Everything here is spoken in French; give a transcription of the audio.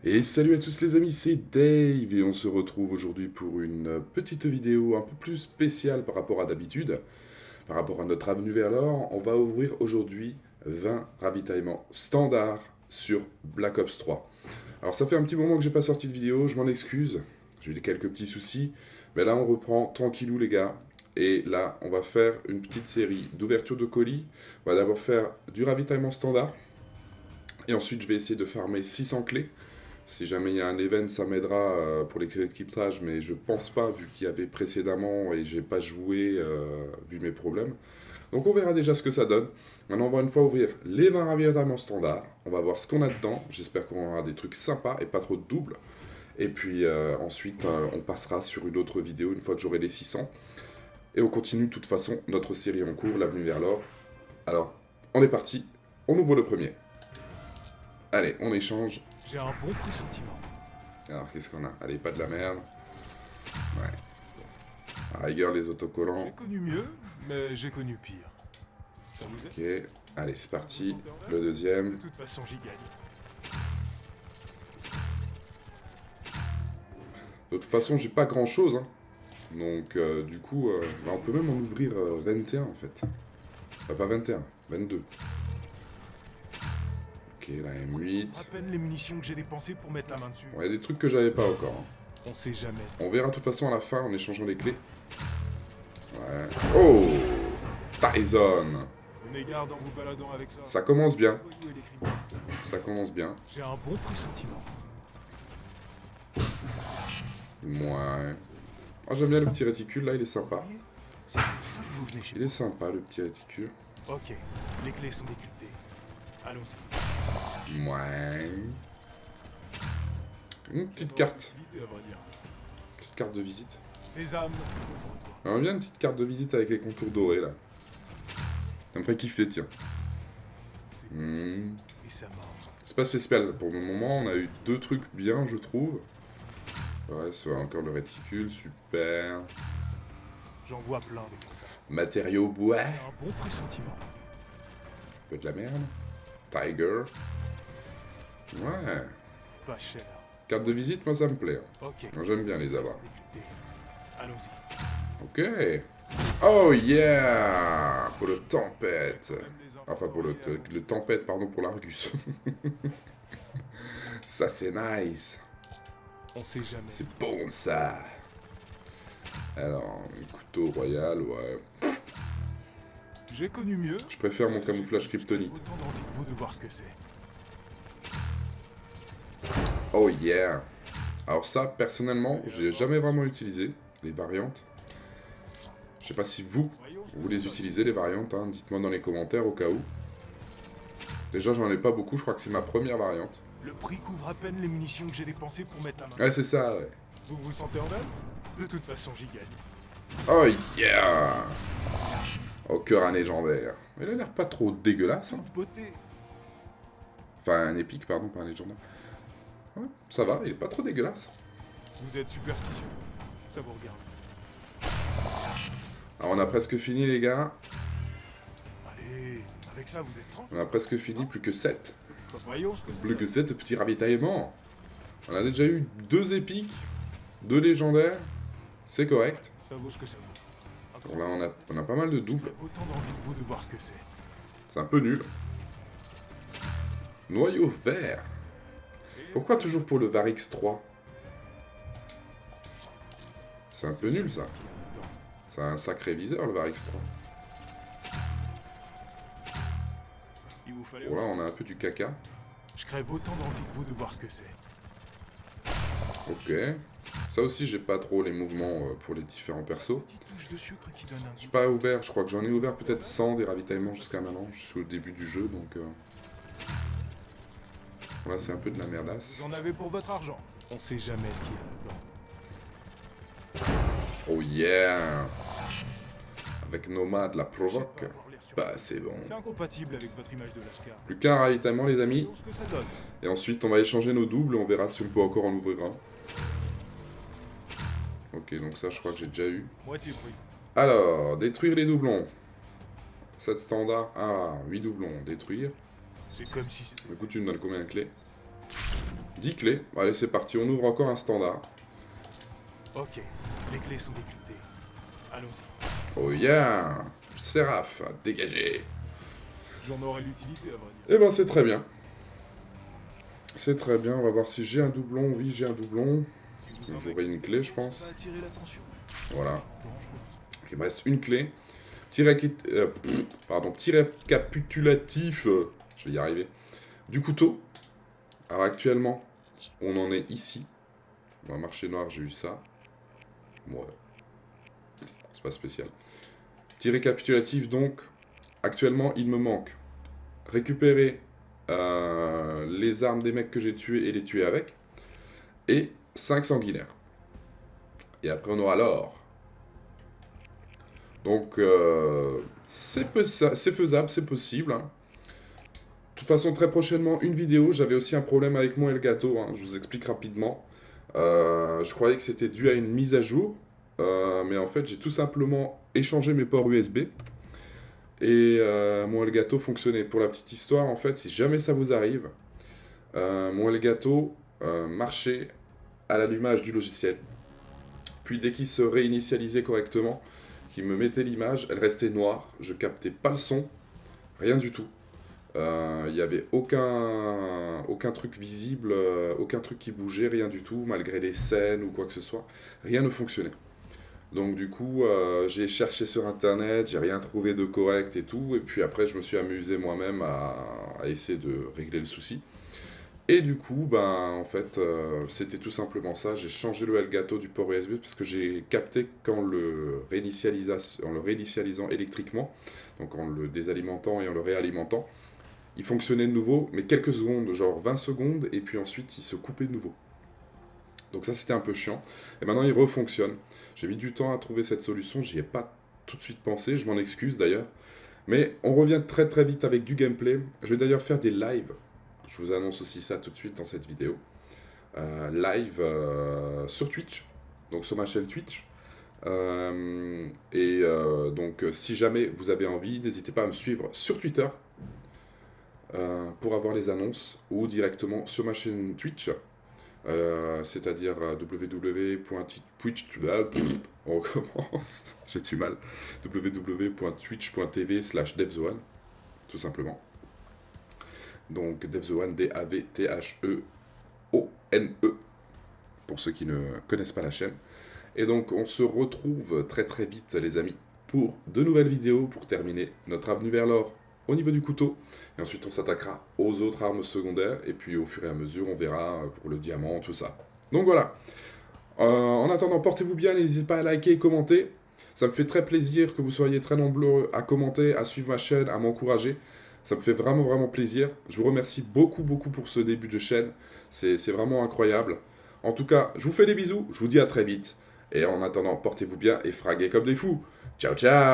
Et salut à tous les amis, c'est Dave et on se retrouve aujourd'hui pour une petite vidéo un peu plus spéciale par rapport à d'habitude, par rapport à notre avenue vers l'or. On va ouvrir aujourd'hui 20 ravitaillements standards sur Black Ops 3. Alors ça fait un petit moment que j'ai pas sorti de vidéo, je m'en excuse, j'ai eu quelques petits soucis, mais là on reprend tranquillou les gars. Et là on va faire une petite série d'ouverture de colis. On va d'abord faire du ravitaillement standard, et ensuite je vais essayer de farmer 600 clés. Si jamais il y a un event, ça m'aidera pour les clés d'équipage, mais je pense pas, vu qu'il y avait précédemment et j'ai pas joué, vu mes problèmes. Donc on verra déjà ce que ça donne. Maintenant, on va une fois ouvrir les 20 ravitaillements standards. On va voir ce qu'on a dedans. J'espère qu'on aura des trucs sympas et pas trop de doubles. Et puis ensuite, on passera sur une autre vidéo une fois que j'aurai les 600. Et on continue de toute façon notre série en cours, l'avenue vers l'or. Alors, on est parti. On ouvre le premier. Allez, on échange. J'ai un bon pressentiment. Alors, qu'est-ce qu'on a? Allez, pas de la merde. Ouais. À rigueur, les autocollants. J'ai connu mieux, mais j'ai connu pire. Ça vous aide? Ok. Allez, c'est parti. Le deuxième. De toute façon, j'y gagne. De toute façon, j'ai pas grand-chose. Hein. Donc, du coup, bah, on peut même en ouvrir 21, en fait. Enfin, pas 21, 22. Ok, la M8. À peine les munitions que j'ai dépensées pour mettre la main dessus. Bon, il y a des trucs que j'avais pas encore. Hein. On sait jamais. On verra de toute façon à la fin en échangeant les clés. Ouais. Oh, Tyson. Prenez garde en vous baladant avec ça. Ça commence bien. Voyou et les criminels. Ça commence bien. J'ai un bon pressentiment. Ouais. Oh, j'aime bien le petit réticule, là, il est sympa. C'est pour ça que vous venez chez Il est sympa, le petit réticule. moi. Ok, les clés sont décryptées. Allons-y. Ouais. Une petite carte. Vite, à vrai dire. Petite carte de visite. Sésame, ouvre-toi. J'aimerais bien une petite carte de visite avec les contours dorés, là. Ça me ferait kiffer, tiens. C'est Hmm. et ça mord. C'est pas spécial. Pour le moment, on a eu deux trucs bien, je trouve. Ouais, c'est encore le réticule, super. J'en vois plein des comme ça. Matériaux bois. J'ai un bon pressentiment. Un peu de la merde. Tiger. Ouais. Pas cher. Carte de visite, moi, ça me plaît. Ok. Moi, j'aime bien les avoir. Décrypté. Allons-y. Ok. Oh yeah. Pour le tempête. Enfin, pour le tempête, pardon, pour l'Argus. Ça, c'est nice. On sait jamais. C'est bon, ça. Alors, un couteau royal, ouais. J'ai connu mieux. Je préfère mon camouflage kryptonite. Autant d'envie que vous de voir ce que c'est. Oh yeah. Alors ça, personnellement, j'ai jamais vraiment utilisé les variantes. Je sais pas si vous les utilisez, les variantes, hein. Dites-moi dans les commentaires au cas où. Déjà, j'en ai pas beaucoup, je crois que c'est ma première variante. Le prix couvre à peine les munitions que j'ai dépensées pour mettre la main. Ouais, c'est ça, ouais. Vous vous sentez en dalle? De toute façon, j'y gagne. Oh yeah. Au cœur un légendaire. Il a l'air pas trop dégueulasse, hein. Toute beauté. Enfin, un épique, pardon, pas un légendaire. Ouais, ça va, il est pas trop dégueulasse. Vous êtes superstitieux. Ça vous regarde. Alors, on a presque fini, les gars. Allez, avec ça, vous êtes franc? On a presque fini, plus que 7. Voyons ce que c'est. Plus que 7 petits ravitaillements. On a déjà eu 2 épiques, 2 légendaires. C'est correct. Ça vaut ce que ça vaut. Bon, là, on a pas mal de doubles. J'ai autant d'envie que vous de voir ce que c'est. C'est un peu nul. Noyau vert. Pourquoi toujours pour le Varix 3? C'est un peu nul, ça. C'est un sacré viseur, le Varix 3. Il vous fallait. Bon, là, on a un peu du caca. Je crève autant d'envie que vous de voir ce que c'est. Ok. Ça aussi, j'ai pas trop les mouvements pour les différents persos. Petite touche de sucre qui donne un J'ai goût. pas ouvert, je crois que j'en ai ouvert peut-être 100 des ravitaillements jusqu'à maintenant. Je suis au début du jeu, donc... Là, c'est un peu de la merdasse. Vous en avez pour votre argent. On sait jamais ce qu'il y a dedans. Oh yeah. Avec Nomad, la provoque. Bah, c'est bon. C'est incompatible avec votre image de Lascar. Plus qu'un ravitaillement, les amis. Voyons ce que ça donne. Et ensuite, on va échanger nos doubles. On verra si on peut encore en ouvrir un. Ok, donc ça, je crois que j'ai déjà eu. Moitié prix. Alors, détruire les doublons. 7 standards. Ah, 8 doublons. Détruire. C'est comme si c'était. Du coup, tu me donnes combien de clés? 10 clés. Allez, c'est parti, on ouvre encore un standard. Ok, les clés sont décryptées. Allons-y. Oh yeah! Séraph, dégagé! J'en aurai l'utilité, à vrai dire. Eh ben, c'est très bien. C'est très bien, on va voir si j'ai un doublon. Oui, j'ai un doublon. Si vous en J'aurai une clé, je ça va pense. attirer l'attention. Voilà. Dangereux. Il me reste une clé. Petit récapitulatif. Je vais y arriver. Du couteau. Alors actuellement, on en est ici. Dans un marché noir, j'ai eu ça. Ouais. C'est pas spécial. Petit récapitulatif, donc. Actuellement, il me manque récupérer les armes des mecs que j'ai tués et les tuer avec. Et 5 sanguinaires. Et après, on aura l'or. Donc, c'est faisable, c'est possible. Hein. De toute façon, très prochainement, une vidéo. J'avais aussi un problème avec mon Elgato. Hein. Je vous explique rapidement. Je croyais que c'était dû à une mise à jour. Mais en fait, j'ai tout simplement échangé mes ports USB. Et mon Elgato fonctionnait. Pour la petite histoire, en fait, si jamais ça vous arrive, mon Elgato marchait à l'allumage du logiciel. Puis dès qu'il se réinitialisait correctement, qu'il me mettait l'image, elle restait noire. Je captais pas le son, rien du tout. Il n'y avait aucun truc visible, aucun truc qui bougeait, rien du tout, malgré les scènes ou quoi que ce soit. Rien ne fonctionnait. Donc du coup, j'ai cherché sur internet, j'ai rien trouvé de correct et tout, et puis après je me suis amusé moi-même à essayer de régler le souci. Et du coup, ben en fait, c'était tout simplement ça, j'ai changé le Elgato du port USB parce que j'ai capté qu'en en le réinitialisant électriquement, donc en le désalimentant et en le réalimentant, il fonctionnait de nouveau, mais quelques secondes, genre 20 secondes, et puis ensuite il se coupait de nouveau. Donc ça c'était un peu chiant. Et maintenant il refonctionne. J'ai mis du temps à trouver cette solution, j'y ai pas tout de suite pensé, je m'en excuse d'ailleurs. Mais on revient très très vite avec du gameplay. Je vais d'ailleurs faire des lives. Je vous annonce aussi ça tout de suite dans cette vidéo. Live sur Twitch, donc sur ma chaîne Twitch. Donc si jamais vous avez envie, n'hésitez pas à me suivre sur Twitter pour avoir les annonces ou directement sur ma chaîne Twitch. C'est-à-dire www.twitch. On recommence, j'ai du mal. www.twitch.tv/devzoane, tout simplement. Donc Devzoane, DAVTHEONE, pour ceux qui ne connaissent pas la chaîne. Et donc on se retrouve très très vite les amis pour de nouvelles vidéos pour terminer notre avenue vers l'or au niveau du couteau. Et ensuite on s'attaquera aux autres armes secondaires. Et puis au fur et à mesure on verra pour le diamant, tout ça. Donc voilà. En attendant, portez-vous bien, n'hésitez pas à liker et commenter. Ça me fait très plaisir que vous soyez très nombreux à commenter, à suivre ma chaîne, à m'encourager. Ça me fait vraiment vraiment plaisir. Je vous remercie beaucoup beaucoup pour ce début de chaîne. C'est vraiment incroyable. En tout cas, je vous fais des bisous. Je vous dis à très vite. Et en attendant, portez-vous bien et fraguez comme des fous. Ciao ciao.